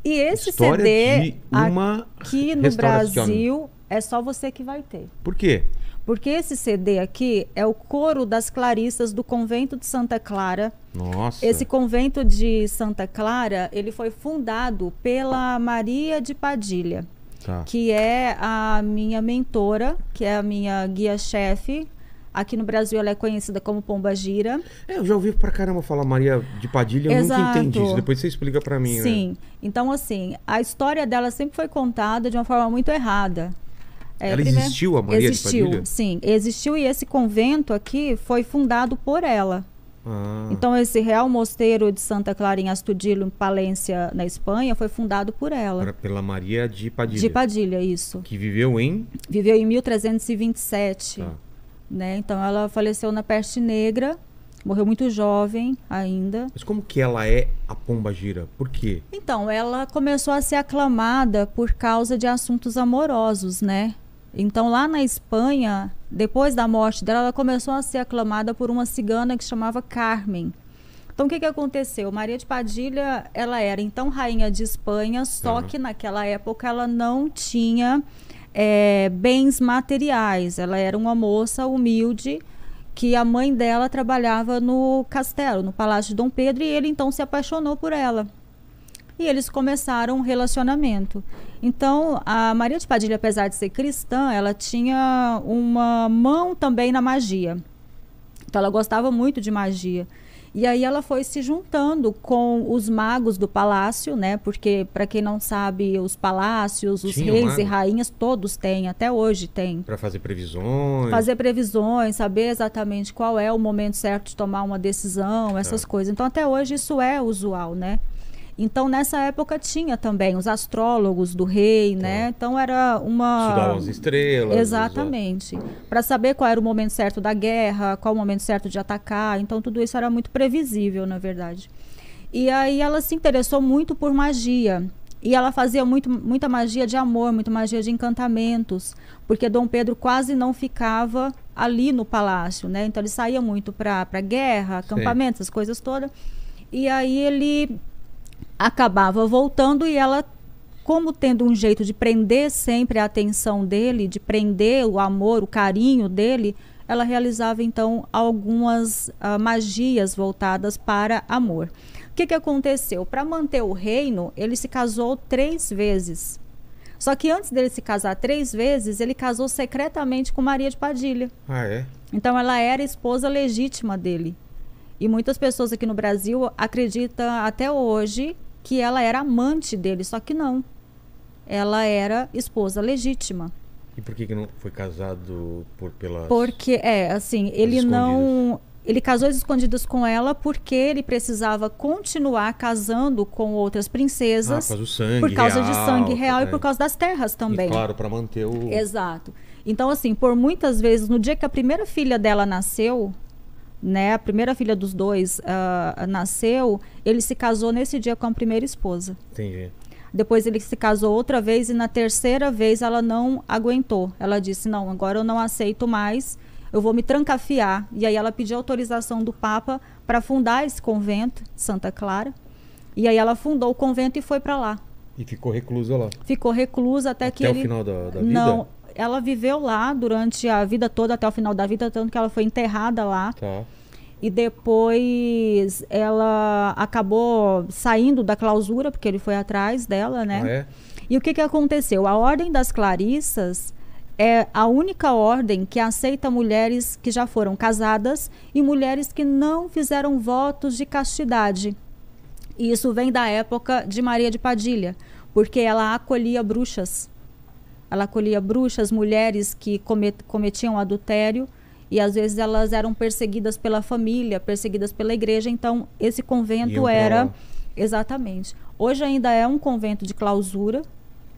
E esse História CD de uma aqui no restauração. Brasil é só você que vai ter. Por quê? Porque esse CD aqui é o Coro das Clarissas do Convento de Santa Clara. Nossa. Esse convento de Santa Clara, ele foi fundado pela Maria de Padilha, Tá. que é a minha mentora, que é a minha guia-chefe. Aqui no Brasil ela é conhecida como Pomba Gira. Eu já ouvi pra caramba falar Maria de Padilha, eu Exato. nunca entendi isso. Depois você explica pra mim, né? Sim. Então, assim, a história dela sempre foi contada de uma forma muito errada. Ela existiu, a Maria de Padilha? Sim, existiu, e esse convento aqui foi fundado por ela. Ah, Então, esse Real Mosteiro de Santa Clara em Astudillo, em Palência, na Espanha, foi fundado por ela. pela Maria de Padilha. De Padilha, isso. Que viveu em... Viveu em 1327. Tá. Né? Então, ela faleceu na peste negra, morreu muito jovem ainda. Mas como que ela é a Pomba Gira? Por quê? Então, ela começou a ser aclamada por causa de assuntos amorosos, né? Então, lá na Espanha, depois da morte dela, ela começou a ser aclamada por uma cigana que chamava Carmen. Então, o que aconteceu? Maria de Padilha, ela era então rainha de Espanha, só que naquela época ela não tinha bens materiais. Ela era uma moça humilde, que a mãe dela trabalhava no castelo, no Palácio de Dom Pedro, e ele então se apaixonou por ela. E eles começaram um relacionamento. Então, a Maria de Padilha, apesar de ser cristã, ela tinha uma mão também na magia. Então, ela gostava muito de magia. E aí ela foi se juntando com os magos do palácio, né? Porque, para quem não sabe, os palácios, os Tinha reis mago? e rainhas, todos têm, até hoje tem. Pra fazer previsões? Fazer previsões, saber exatamente qual é o momento certo de tomar uma decisão, essas coisas. Então, até hoje isso é usual, né? Então, nessa época tinha também os astrólogos do rei, né? Então, era uma... Estudavam as estrelas. Exatamente. Para saber qual era o momento certo da guerra, qual o momento certo de atacar. Então, tudo isso era muito previsível, na verdade. E aí, ela se interessou muito por magia. E ela fazia muita magia de amor, muita magia de encantamentos. Porque Dom Pedro quase não ficava ali no palácio, né? Então, ele saía muito para guerra, acampamentos, essas coisas todas. E aí, ele acabava voltando, e ela, como tendo um jeito de prender sempre a atenção dele, de prender o amor, o carinho dele, ela realizava então algumas magias voltadas para amor. O que aconteceu? Para manter o reino, ele se casou 3 vezes. Só que antes dele se casar 3 vezes, ele casou secretamente com Maria de Padilha. Ah, é? Então ela era esposa legítima dele. E muitas pessoas aqui no Brasil acreditam até hoje que ela era amante dele, só que não. Ela era esposa legítima. E por que não foi casado pelas... Porque, assim, ele não... Ele casou às escondidas com ela porque ele precisava continuar casando com outras princesas. Por causa do sangue por causa real, de sangue real e por causa das terras também. E claro, para manter o... Exato. Então, assim, por muitas vezes, no dia que a primeira filha dela nasceu, né, a primeira filha dos dois nasceu, ele se casou nesse dia com a primeira esposa. Entendi. Depois ele se casou outra vez, e na terceira vez ela não aguentou. Ela disse, não, agora eu não aceito mais, eu vou me trancafiar. E aí ela pediu autorização do Papa para fundar esse convento, Santa Clara. E aí ela fundou o convento e foi para lá. E ficou reclusa lá? Ficou reclusa até que ele... Até o final da vida? Não, ela viveu lá durante a vida toda, até o final da vida, tanto que ela foi enterrada lá. Tá. E depois ela acabou saindo da clausura, porque ele foi atrás dela, né? Ah, é? E o que aconteceu? A Ordem das Clarissas é a única ordem que aceita mulheres que já foram casadas e mulheres que não fizeram votos de castidade. E isso vem da época de Maria de Padilha, porque ela acolhia bruxas. Ela acolhia bruxas, mulheres que cometiam adultério, e às vezes elas eram perseguidas pela família, perseguidas pela igreja. Então esse convento era... Exatamente. Hoje ainda é um convento de clausura.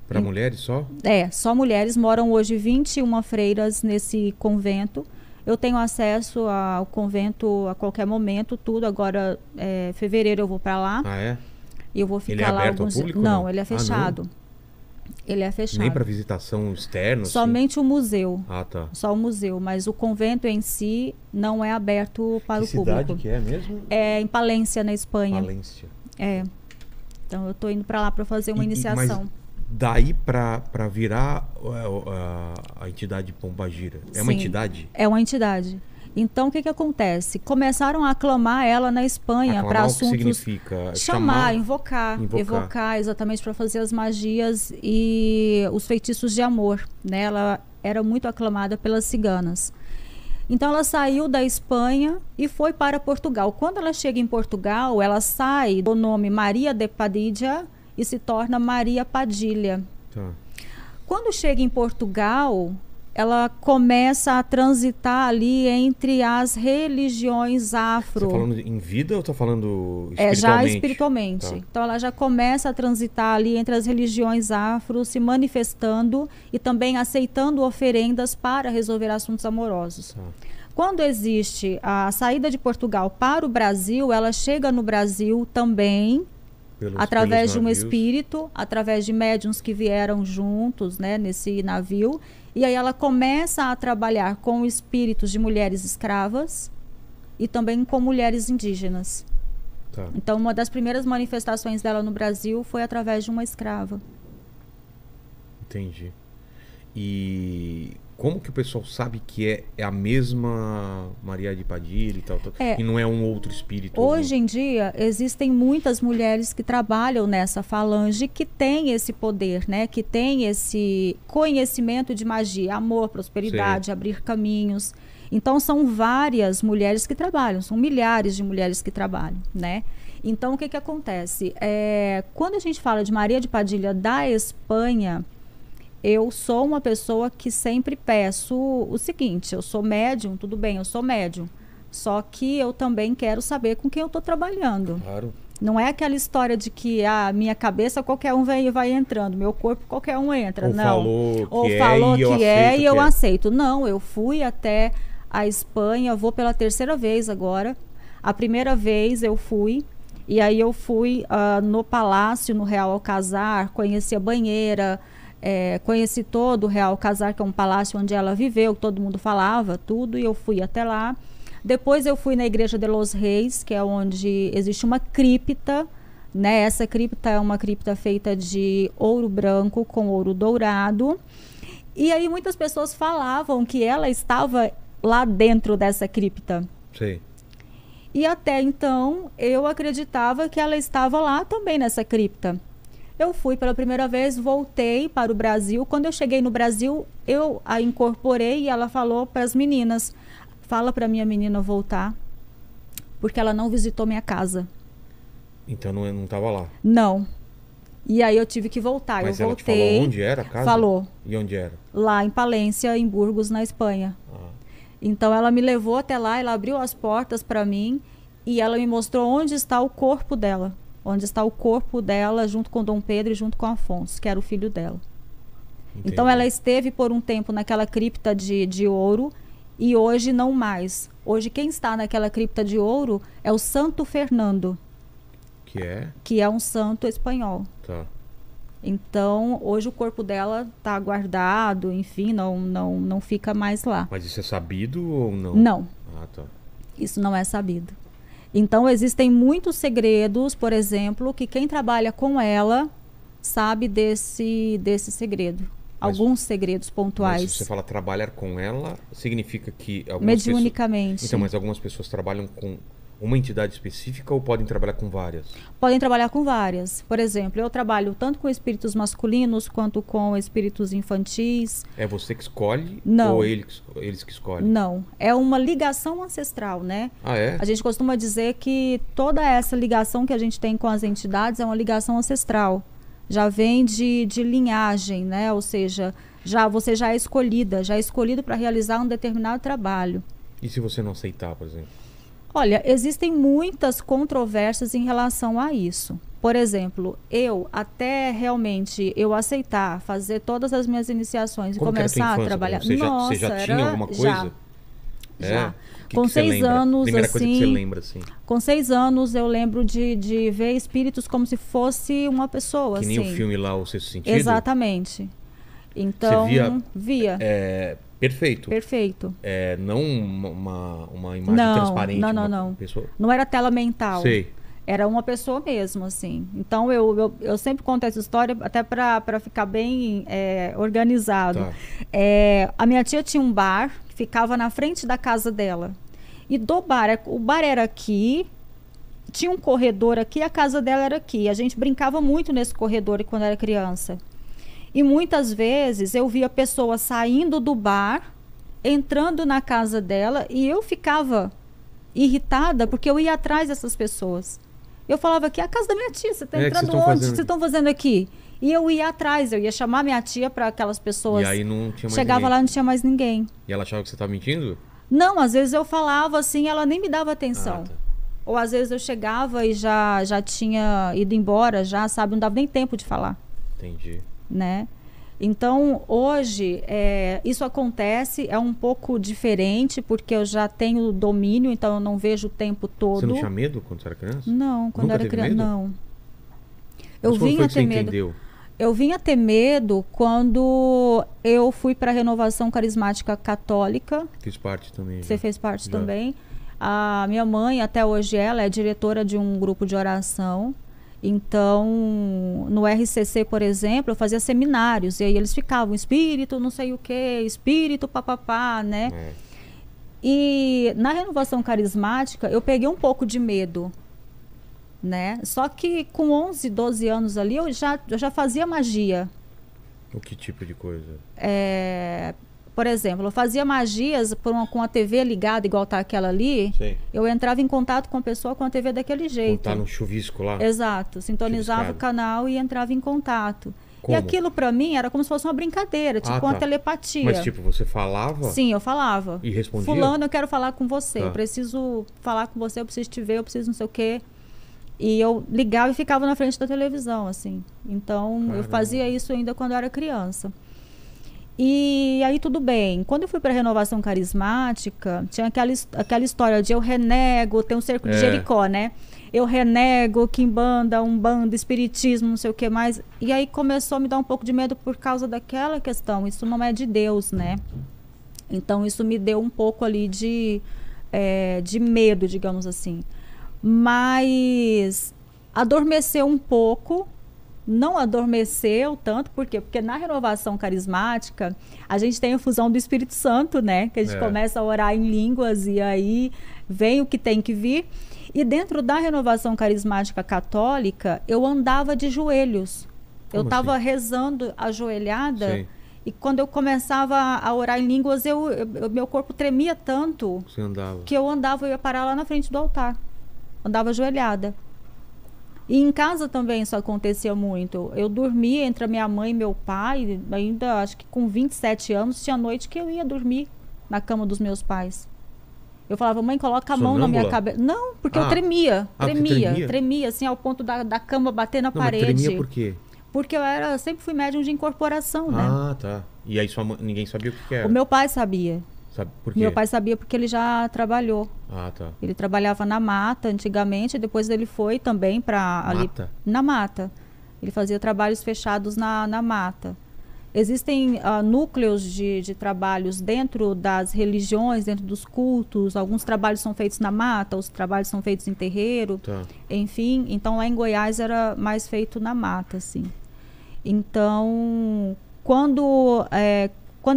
Para mulheres só? Só mulheres. Moram hoje 21 freiras nesse convento. Eu tenho acesso ao convento a qualquer momento, tudo. Agora, fevereiro eu vou para lá. Ah, é? E eu vou ficar ele é lá aberto alguns... ao público? Não, ele é fechado. Ele é fechado. Nem para visitação externa? Somente o museu. Ah, tá. Só o museu. Mas o convento em si não é aberto para o público. Que cidade que é mesmo? É em Palência, na Espanha. Palência. Então Então eu estou indo para lá para fazer uma Mas iniciação. daí para virar a entidade Pombagira, é uma Sim, entidade? é uma entidade. Então, o que acontece? Começaram a aclamar ela na Espanha para Aclamar, o que assuntos... significa? Chamar, invocar exatamente para fazer as magias e os feitiços de amor, né? Ela era muito aclamada pelas ciganas. Então ela saiu da Espanha e foi para Portugal. Quando ela chega em Portugal, ela sai do nome Maria de Padilha e se torna Maria Padilha. Tá. Quando chega em Portugal, ela começa a transitar ali entre as religiões afro. Você tá falando em vida ou tá falando espiritualmente? Já espiritualmente. Tá. Então ela já começa a transitar ali entre as religiões afro, se manifestando e também aceitando oferendas para resolver assuntos amorosos. Tá. Quando existe a saída de Portugal para o Brasil, ela chega no Brasil também através de um espírito, através de médiuns que vieram juntos, né, nesse navio. E aí ela começa a trabalhar com espíritos de mulheres escravas e também com mulheres indígenas. Tá. Então, uma das primeiras manifestações dela no Brasil foi através de uma escrava. Entendi. E como que o pessoal sabe que é a mesma Maria de Padilha e tal, e não é um outro espírito? Hoje em dia, existem muitas mulheres que trabalham nessa falange que têm esse poder, né? Que têm esse conhecimento de magia, amor, prosperidade, abrir caminhos. Então, são várias mulheres que trabalham, são milhares de mulheres que trabalham, né? Então, o que acontece? Quando a gente fala de Maria de Padilha da Espanha, eu sou uma pessoa que sempre peço o seguinte: eu sou médium, tudo bem, eu sou médium. Só que eu também quero saber com quem eu estou trabalhando. Claro. Não é aquela história de que a minha cabeça qualquer um vai entrando, meu corpo qualquer um entra. Ou não. Falou que é e eu aceito. Não, eu fui até a Espanha, vou pela terceira vez agora. A primeira vez eu fui, e aí eu fui no Palácio, no Real Alcázar, conheci a banheira. Conheci todo o Real Alcázar, que é um palácio onde ela viveu, todo mundo falava tudo, e eu fui até lá. Depois eu fui na Igreja de los Reis, que é onde existe uma cripta, né? Essa cripta é uma cripta feita de ouro branco com ouro dourado. E aí muitas pessoas falavam que ela estava lá dentro dessa cripta. Sim. E até então eu acreditava que ela estava lá também nessa cripta. Eu fui pela primeira vez, voltei para o Brasil. Quando eu cheguei no Brasil, eu a incorporei e ela falou para as meninas: fala para minha menina voltar, porque ela não visitou minha casa. Então não estava lá? Não. E aí eu tive que voltar. Mas eu ela voltei. te falou onde era a casa? Falou. E onde era? Lá em Palência, em Burgos, na Espanha. Então ela me levou até lá, ela abriu as portas para mim e ela me mostrou onde está o corpo dela. Onde está o corpo dela junto com Dom Pedro e junto com Afonso, que era o filho dela. Entendi. Então ela esteve por um tempo naquela cripta de ouro e hoje não mais. Hoje quem está naquela cripta de ouro é o Santo Fernando. Que é um santo espanhol. Tá. Então hoje o corpo dela está guardado, enfim, não fica mais lá. Mas isso é sabido ou não? Não. Ah, tá. Isso não é sabido. Então, existem muitos segredos, por exemplo, que quem trabalha com ela sabe desse segredo. Alguns segredos pontuais. Mas se você fala trabalhar com ela, significa que algumas mediunicamente. pessoas... Então, mas algumas pessoas trabalham com uma entidade específica ou podem trabalhar com várias? Podem trabalhar com várias. Por exemplo, eu trabalho tanto com espíritos masculinos quanto com espíritos infantis. É você que escolhe? Não. Ou eles que escolhem? Não. É uma ligação ancestral, né? Ah, é? A gente costuma dizer que toda essa ligação que a gente tem com as entidades é uma ligação ancestral. Já vem de linhagem, né? Ou seja, você já é escolhido para realizar um determinado trabalho. E se você não aceitar, por exemplo? Olha, existem muitas controvérsias em relação a isso. Por exemplo, até realmente eu aceitar, fazer todas as minhas iniciações e começar a trabalhar. Você já tinha alguma coisa? Já. Com 6 anos, primeira assim, coisa que você lembra, assim. Com 6 anos eu lembro de ver espíritos como se fosse uma pessoa, que nem assim. o filme lá, O Sexto Sentido? Exatamente. Então, você via. Perfeito. Perfeito. Não uma imagem transparente. Não. Pessoa... Não era tela mental. Sei. Era uma pessoa mesmo, assim. Então, eu sempre conto essa história até para ficar bem organizado. Tá. A minha tia tinha um bar que ficava na frente da casa dela. E do bar, o bar era aqui, tinha um corredor aqui, a casa dela era aqui. A gente brincava muito nesse corredor quando era criança. E muitas vezes eu via pessoas saindo do bar, entrando na casa dela, e eu ficava irritada porque eu ia atrás dessas pessoas. Eu falava que é a casa da minha tia, você está entrando onde? O que vocês estão fazendo aqui? E eu ia atrás, eu ia chamar minha tia para aquelas pessoas. E aí não tinha mais Chegava ninguém. lá, não tinha mais ninguém. E ela achava que você estava mentindo? Não, às vezes eu falava assim, ela nem me dava atenção. Tá. Ou às vezes eu chegava e já tinha ido embora, já, sabe? Não dava nem tempo de falar. Entendi. Né? Então, hoje, isso acontece, é um pouco diferente, porque eu já tenho domínio, então eu não vejo o tempo todo. Você não tinha medo quando você era criança? Não, quando Nunca era criança, medo? não. Mas quando foi que você entendeu? Eu vim a ter medo quando eu fui para a Renovação Carismática Católica. Fiz parte também. Você fez parte também. A minha mãe, até hoje, ela é diretora de um grupo de oração. Então, no RCC, por exemplo, eu fazia seminários. E aí eles ficavam, espírito não sei o quê, espírito papapá, né? E na Renovação Carismática, eu peguei um pouco de medo, né? Só que com 11, 12 anos ali, eu já fazia magia. O que tipo de coisa? Por exemplo, eu fazia magias com a TV ligada, igual tá aquela ali. Sei. Eu entrava em contato com a pessoa com a TV daquele jeito. Tá no chuvisco lá? Exato. Sintonizava o canal e entrava em contato. Como? E aquilo pra mim era como se fosse uma brincadeira, tipo uma telepatia. Mas tipo, você falava? Sim, eu falava. E respondia? Fulano, eu quero falar com você. Tá. Eu preciso falar com você, eu preciso te ver, eu preciso não sei o quê. E eu ligava e ficava na frente da televisão, assim. Então, Caramba. eu fazia isso ainda quando eu era criança. E aí tudo bem. Quando eu fui para a Renovação Carismática, tinha aquela história de eu renego, tem um cerco de Jericó, né? Eu renego quimbanda, umbanda, espiritismo, não sei o que mais. E aí começou a me dar um pouco de medo por causa daquela questão. Isso não é de Deus, né? Então isso me deu um pouco ali de medo, digamos assim. Mas adormeceu um pouco. Não adormeceu tanto, por quê? Porque na Renovação Carismática, a gente tem a fusão do Espírito Santo, né? Que a gente começa a orar em línguas e aí vem o que tem que vir. E dentro da Renovação Carismática Católica, eu andava de joelhos. Eu estava rezando ajoelhada. Sim. E quando eu começava a orar em línguas, meu corpo tremia tanto que eu ia parar lá na frente do altar. Andava ajoelhada. E em casa também isso acontecia muito. Eu dormia entre a minha mãe e meu pai, ainda acho que com 27 anos, tinha noite que eu ia dormir na cama dos meus pais. Eu falava, mãe, coloca a mão na minha cabeça. Não, porque eu tremia, tremia, assim, ao ponto da cama bater na parede. Mas tremia por quê? Porque eu sempre fui médium de incorporação, né? Ah, tá. E aí ninguém sabia o que era? O meu pai sabia. Sabe por quê? Meu pai sabia porque ele já trabalhou. Ah, tá. Ele trabalhava na mata antigamente, depois ele foi também para ali na mata. Ele fazia trabalhos fechados na mata. Existem núcleos de trabalhos dentro das religiões, dentro dos cultos. Alguns trabalhos são feitos na mata, outros trabalhos são feitos em terreiro. Tá. Enfim, então lá em Goiás era mais feito na mata, assim. Então, quando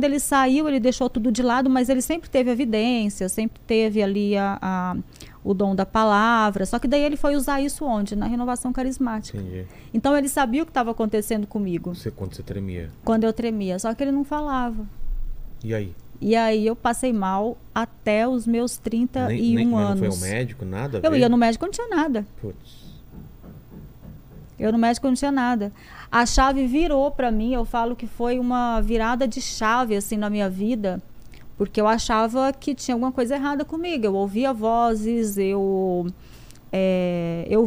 ele saiu, ele deixou tudo de lado, mas ele sempre teve evidência, sempre teve ali o dom da palavra. Só que daí ele foi usar isso onde? Na Renovação Carismática. Entendi. Então ele sabia o que estava acontecendo comigo. Quando você tremia? Quando eu tremia, só que ele não falava. E aí? E aí eu passei mal até os meus 31 anos. Não foi ao médico, nada? Eu ia no médico, não tinha nada. Putz. Eu no médico não tinha nada. A chave virou para mim, eu falo que foi uma virada de chave assim na minha vida, porque eu achava que tinha alguma coisa errada comigo. Eu ouvia vozes, eu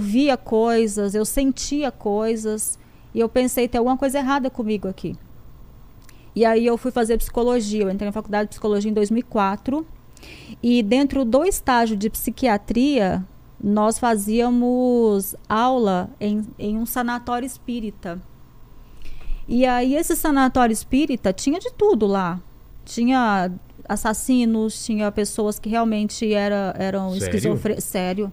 via coisas, eu sentia coisas, e eu pensei, tem alguma coisa errada comigo aqui. E aí eu fui fazer psicologia, eu entrei na faculdade de psicologia em 2004, e dentro do estágio de psiquiatria, nós fazíamos aula em um sanatório espírita. E aí esse sanatório espírita tinha de tudo lá. Tinha assassinos, tinha pessoas que realmente eram esquizofrênicos. Sério.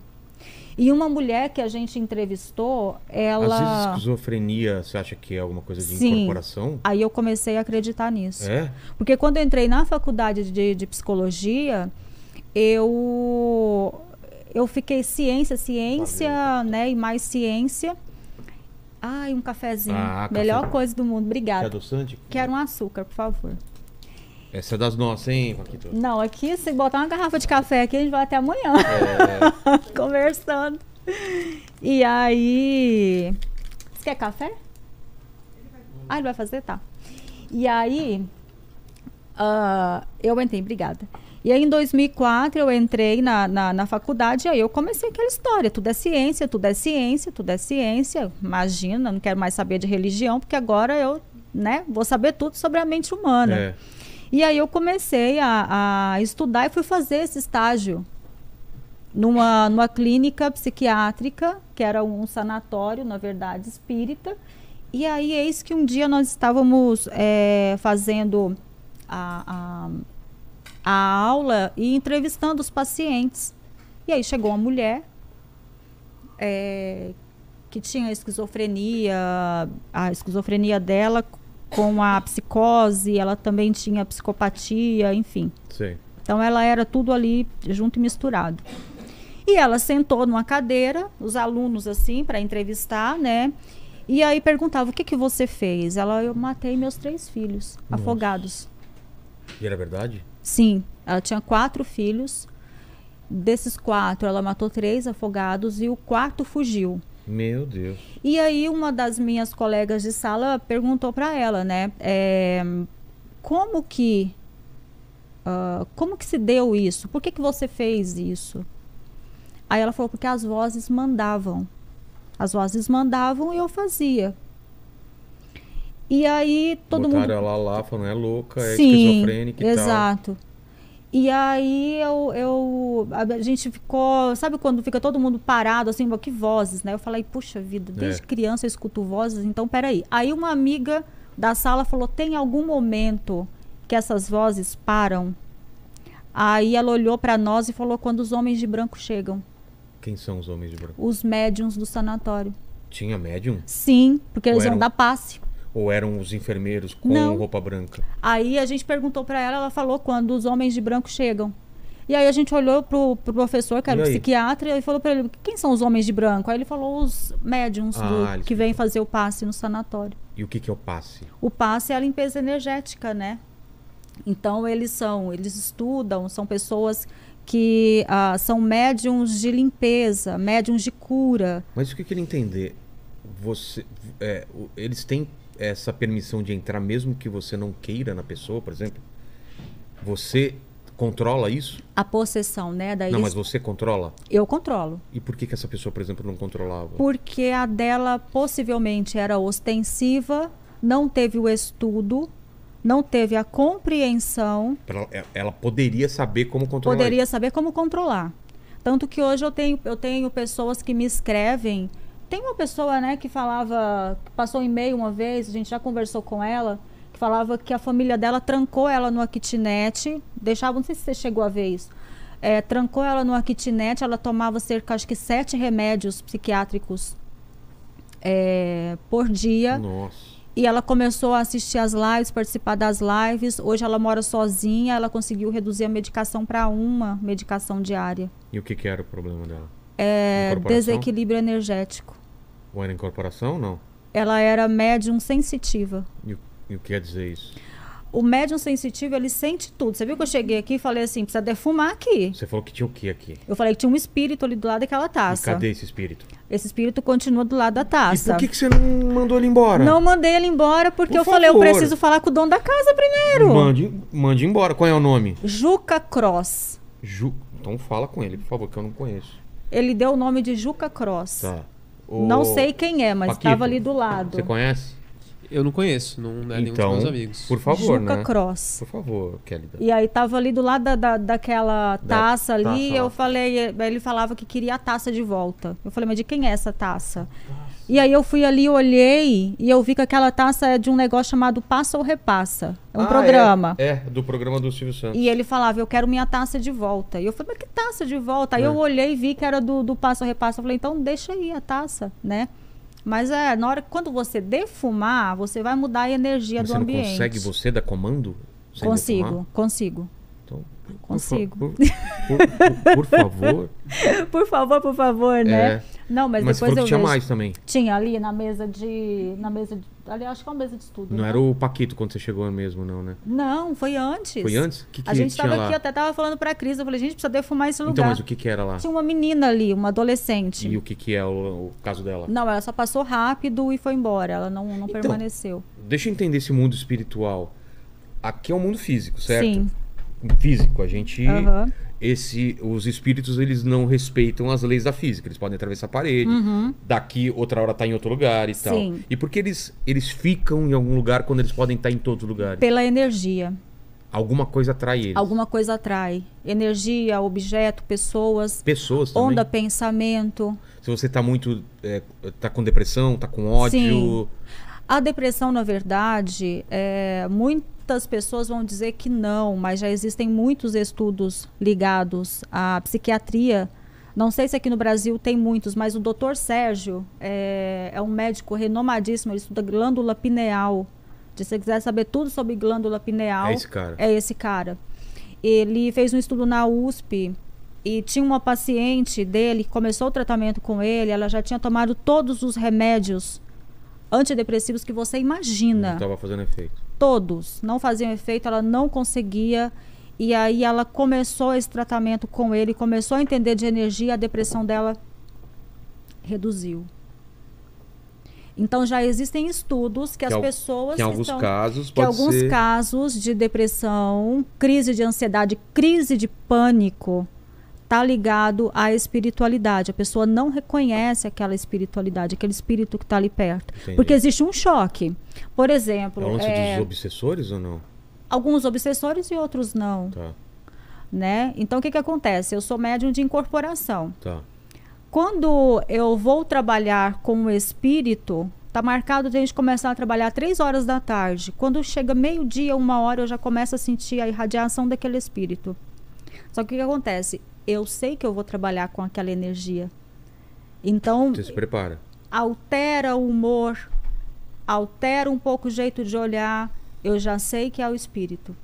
E uma mulher que a gente entrevistou, ela... Às vezes esquizofrenia, você acha que é alguma coisa de Sim. incorporação? Aí eu comecei a acreditar nisso. É? Porque quando eu entrei na faculdade de psicologia, eu fiquei ciência, Valeu. né? E mais ciência. Ai, um cafezinho. Ah, Melhor café. coisa do mundo. Quer Obrigada. adoçante? Quero um açúcar, por favor. Essa é das nossas, hein, Paquito? Não, aqui, se botar uma garrafa de café aqui, a gente vai até amanhã. Conversando. E aí... Você quer café? Ah, ele vai fazer? Tá. E aí... eu entrei, obrigada. E aí, em 2004, eu entrei na faculdade e aí eu comecei aquela história. Tudo é ciência, tudo é ciência, tudo é ciência. Imagina, não quero mais saber de religião, porque agora eu, né, vou saber tudo sobre a mente humana. É. E aí eu comecei a estudar e fui fazer esse estágio numa clínica psiquiátrica, que era um sanatório, na verdade, espírita. E aí, eis que um dia nós estávamos fazendo a aula e entrevistando os pacientes. E aí chegou uma mulher que tinha esquizofrenia, a esquizofrenia dela com a psicose, ela também tinha psicopatia, enfim. Sim. Então ela era tudo ali junto e misturado. E ela sentou numa cadeira, os alunos assim, para entrevistar, né? E aí perguntava, o que você fez? Eu matei meus 3 filhos, Nossa. afogados. E era verdade? Sim, ela tinha 4 filhos. Desses 4, ela matou 3 afogados e o 4º fugiu. Meu Deus. E aí uma das minhas colegas de sala perguntou para ela, né? Como que se deu isso? Por que você fez isso? Aí ela falou, porque as vozes mandavam. As vozes mandavam e eu fazia. E aí todo Botaram mundo... ela lá, falando, é louca, é Sim, esquizofrênica e exato. tal. E aí a gente ficou, sabe quando fica todo mundo parado, assim, que vozes, né? Eu falei, puxa vida, desde criança eu escuto vozes, então peraí. Aí uma amiga da sala falou, tem algum momento que essas vozes param? Aí ela olhou para nós e falou, quando os homens de branco chegam. Quem são os homens de branco? Os médiuns do sanatório. Tinha médium? Sim, porque eles iam dar passe. Ou eram os enfermeiros com roupa branca? Aí a gente perguntou para ela, ela falou quando os homens de branco chegam. E aí a gente olhou pro professor, que era o psiquiatra, e falou para ele, quem são os homens de branco? Aí ele falou os médiums que vêm fazer o passe no sanatório. E o que é o passe? O passe é a limpeza energética, né? Então eles estudam, são pessoas que são médiums de limpeza, médiums de cura. Mas o que eu queria entender, eles têm essa permissão de entrar mesmo que você não queira na pessoa, por exemplo? Você controla isso? A possessão, né? Não, mas você controla? Eu controlo. E por que essa pessoa, por exemplo, não controlava? Porque a dela possivelmente era ostensiva, não teve o estudo, não teve a compreensão. Ela poderia saber como controlar. Poderia saber como controlar. Tanto que hoje eu tenho pessoas que me escrevem. Tem uma pessoa, né, que falava, que passou um e-mail uma vez, a gente já conversou com ela, que falava que a família dela trancou ela numa kitnet, não sei se você chegou a ver isso, trancou ela numa kitnet, ela tomava cerca, acho que 7 remédios psiquiátricos por dia. Nossa. E ela começou a assistir as lives, participar das lives. Hoje ela mora sozinha, ela conseguiu reduzir a medicação para uma medicação diária. E o que era o problema dela? Desequilíbrio energético. Ou era incorporação ou não? Ela era médium sensitiva. E o que quer dizer isso? O médium sensitivo, ele sente tudo. Você viu que eu cheguei aqui e falei assim, precisa defumar aqui. Você falou que tinha o que aqui? Eu falei que tinha um espírito ali do lado daquela taça. E cadê esse espírito? Esse espírito continua do lado da taça. E por que você não mandou ele embora? Não mandei ele embora porque Por falei, eu favor. preciso falar com o dono da casa primeiro. Mande embora. Qual é o nome? Juca Cross. Então fala com ele, por favor, que eu não conheço. Ele deu o nome de Juca Cross. Tá. Não sei quem é, mas estava ali do lado. Você conhece? Eu não conheço, não é nenhum dos meus amigos. Por favor, Juca né? Cross. Por favor, Kelly. E aí tava ali do lado daquela taça ali, taça eu lá. falei, ele falava que queria a taça de volta. Eu falei, mas de quem é essa taça? E aí eu fui ali, olhei e eu vi que aquela taça é de um negócio chamado Passa ou Repassa. É um programa. Do programa do Silvio Santos. E ele falava, eu quero minha taça de volta. E eu falei, mas que taça de volta? Aí eu olhei e vi que era do Passa ou Repassa. Eu falei, então deixa aí a taça, né? Mas na hora, quando você defumar, você vai mudar a energia do ambiente. Você não consegue você dar comando? Consigo. Então, consigo. Por favor. Por favor, né? Não, mas depois eu tinha mais também. Tinha ali na mesa de... Ali, acho que é uma mesa de estudo. Não era o Paquito quando você chegou mesmo, não, né? Não, foi antes. Foi antes? A gente estava aqui, até tava falando pra Cris. Eu falei, gente, precisa defumar esse lugar. Então, mas o que era lá? Tinha uma menina ali, uma adolescente. E o que é o caso dela? Não, ela só passou rápido e foi embora. Ela não permaneceu. Deixa eu entender esse mundo espiritual. Aqui é um mundo físico, certo? Sim. Físico, a gente... Os espíritos, eles não respeitam as leis da física. Eles podem atravessar a parede, daqui outra hora tá em outro lugar e tal. E por que eles ficam em algum lugar quando eles podem estar em todos os lugares? Pela energia. Alguma coisa atrai eles. Alguma coisa atrai. Energia, objeto, pessoas. Pessoas também. Onda, pensamento. Se você tá muito... tá com depressão, tá com ódio... Sim. A depressão, na verdade, muitas pessoas vão dizer que não, mas já existem muitos estudos ligados à psiquiatria. Não sei se aqui no Brasil tem muitos, mas o Dr. Sérgio é um médico renomadíssimo, ele estuda glândula pineal. Se você quiser saber tudo sobre glândula pineal, é esse cara. É esse cara. Ele fez um estudo na USP e tinha uma paciente dele que começou o tratamento com ele, ela já tinha tomado todos os remédios antidepressivos que você imagina. Não estava fazendo efeito. Todos. Não faziam efeito, ela não conseguia. E aí ela começou esse tratamento com ele, começou a entender de energia, a depressão dela reduziu. Então já existem estudos que as pessoas que em alguns casos que alguns casos de depressão, crise de ansiedade, crise de pânico, está ligado à espiritualidade. A pessoa não reconhece aquela espiritualidade, aquele espírito que está ali perto. Entendi. Porque existe um choque. Por exemplo... É o lance dos obsessores ou não? Alguns obsessores e outros não. Tá. Né? Então, o que acontece? Eu sou médium de incorporação. Tá. Quando eu vou trabalhar com o espírito, está marcado de a gente começar a trabalhar 3 horas da tarde. Quando chega meio-dia, 1h, eu já começo a sentir a irradiação daquele espírito. Só que o que acontece? Eu sei que eu vou trabalhar com aquela energia. Então... Você se prepara. Altera o humor, altera um pouco o jeito de olhar, eu já sei que é o espírito.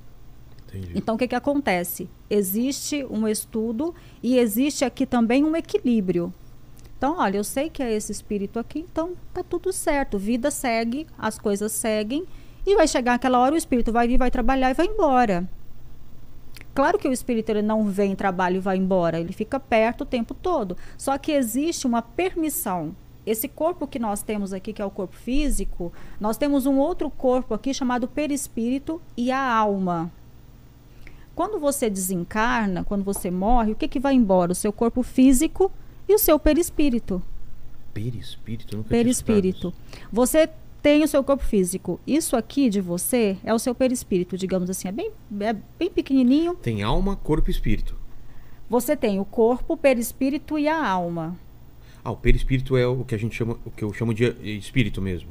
Entendi. Então, o que acontece? Existe um estudo e existe aqui também um equilíbrio. Então, olha, eu sei que é esse espírito aqui, então tá tudo certo. Vida segue, as coisas seguem e vai chegar aquela hora, o espírito vai vir, vai trabalhar e vai embora. Claro que o espírito ele não vem, trabalha e vai embora, ele fica perto o tempo todo. Só que existe uma permissão. Esse corpo que nós temos aqui, que é o corpo físico, nós temos um outro corpo aqui chamado perispírito e a alma. Quando você desencarna, quando você morre, o que vai embora? O seu corpo físico e o seu perispírito. Perispírito? Eu nunca perispírito. Você tem o seu corpo físico. Isso aqui de você é o seu perispírito, digamos assim. É bem pequenininho. Tem alma, corpo e espírito. Você tem o corpo, o perispírito e a alma. Ah, o perispírito é o que a gente chama, o que eu chamo de espírito mesmo.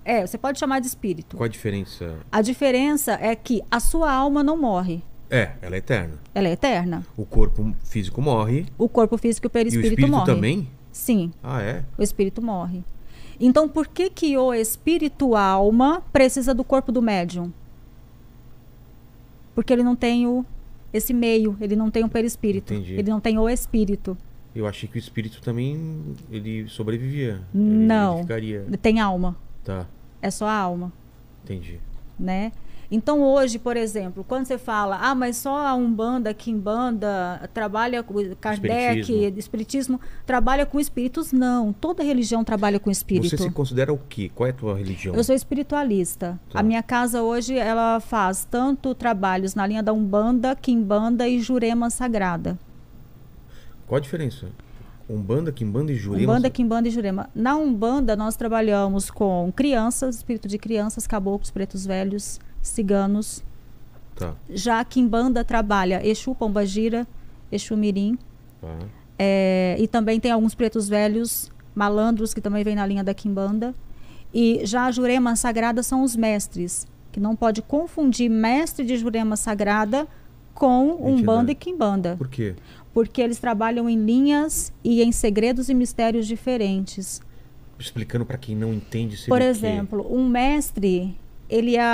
É, você pode chamar de espírito. Qual a diferença? A diferença é que a sua alma não morre. Ela é eterna. Ela é eterna. O corpo físico morre. O corpo físico e o perispírito morre. E o espírito também? Sim. Ah, é? O espírito morre. Então, por que o espírito alma precisa do corpo do médium? Porque ele não tem esse meio, ele não tem o perispírito. Entendi. Ele não tem o espírito. Eu achei que o espírito também, ele sobrevivia. Não, ele ficaria... tem alma. Tá. É só a alma. Entendi. Né? Então hoje, por exemplo, quando você fala, mas só a Umbanda, Quimbanda, trabalha com Kardec, Espiritismo, trabalha com espíritos, não. Toda religião trabalha com espírito. Você se considera o quê? Qual é a tua religião? Eu sou espiritualista. Tá. A minha casa hoje, ela faz tanto trabalhos na linha da Umbanda, Quimbanda e Jurema Sagrada. Qual a diferença? Umbanda, Quimbanda e Jurema? Umbanda, Quimbanda e Jurema. Na Umbanda, nós trabalhamos com crianças, espírito de crianças, caboclos, pretos velhos, ciganos. Tá. Já a Quimbanda trabalha Exu, Pombagira, Exu Mirim. Tá. E também tem alguns pretos velhos malandros, que também vem na linha da quimbanda. E já a Jurema Sagrada são os mestres, que não pode confundir mestre de Jurema Sagrada com Umbanda e Quimbanda. Por quê? Porque eles trabalham em linhas e em segredos e mistérios diferentes. Explicando para quem não entende. Por exemplo, um mestre,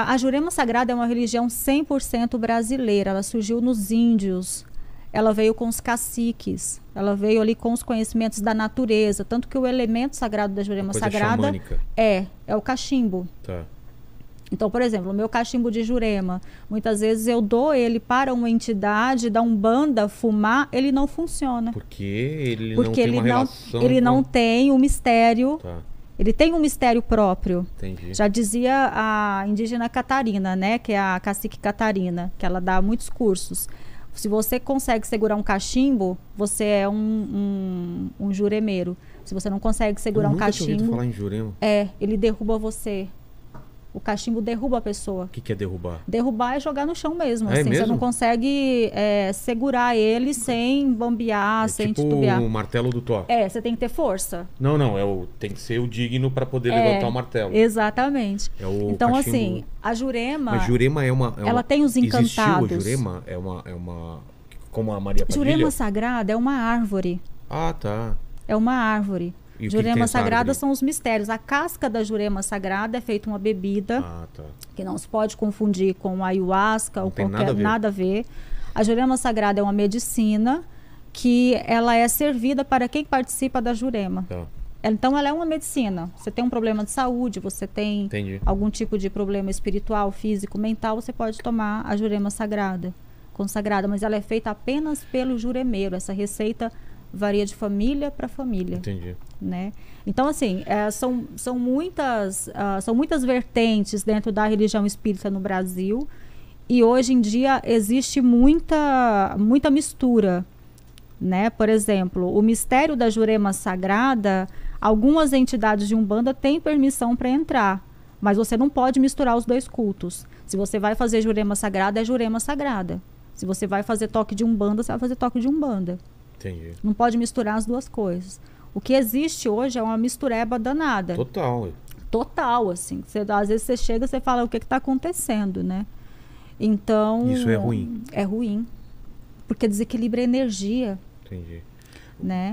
a Jurema Sagrada é uma religião 100% brasileira. Ela surgiu nos índios. Ela veio com os caciques. Ela veio ali com os conhecimentos da natureza. Tanto que o elemento sagrado da Jurema Sagrada é o cachimbo. Tá. Então, por exemplo, o meu cachimbo de Jurema, muitas vezes eu dou ele para uma entidade da Umbanda fumar, ele não funciona. Porque ele não tem uma relação. Ele não tem um mistério. Tá. Ele tem um mistério próprio. Entendi. Já dizia a indígena Catarina, né? Que é a cacique Catarina, que ela dá muitos cursos. Se você consegue segurar um cachimbo, você é um juremeiro. Se você não consegue segurar um cachimbo... Eu nunca tinha ouvido falar em jurema. Ele derruba você. O cachimbo derruba a pessoa. O que é derrubar? Derrubar é jogar no chão mesmo. É assim, mesmo? Você não consegue segurar ele sem bambear, sem tipo titubear. O martelo do Thor. Você tem que ter força. Não, tem que ser o digno para poder levantar o martelo. Exatamente. Então, cachimbo... assim, a Jurema... Mas Jurema ela tem os encantados. Existiu a Jurema? É uma... Como a Maria Padilha? Jurema Sagrada é uma árvore. Ah, tá. É uma árvore. E Jurema Sagrada são os mistérios. A casca da Jurema Sagrada é feita uma bebida que não se pode confundir com ayahuasca ou qualquer nada a ver. A Jurema Sagrada é uma medicina que ela é servida para quem participa da Jurema. Tá. Então ela é uma medicina. Você tem um problema de saúde, você tem algum tipo de problema espiritual, físico, mental, você pode tomar a Jurema Sagrada, consagrada, mas ela é feita apenas pelo juremeiro. Essa receita varia de família para família. Entendi. Né? Então, assim, são muitas vertentes dentro da religião espírita no Brasil, e hoje em dia existe muita mistura, né? Por exemplo, o mistério da Jurema Sagrada, algumas entidades de Umbanda têm permissão para entrar, mas você não pode misturar os dois cultos. Se você vai fazer Jurema Sagrada, é Jurema Sagrada. Se você vai fazer toque de Umbanda, você vai fazer toque de Umbanda. Entendi. Não pode misturar as duas coisas. O que existe hoje é uma mistureba danada. Total, assim. Às vezes você chega e você fala o que está acontecendo, né? Então... Isso é ruim. É ruim. Porque desequilibra a energia. Entendi. Né?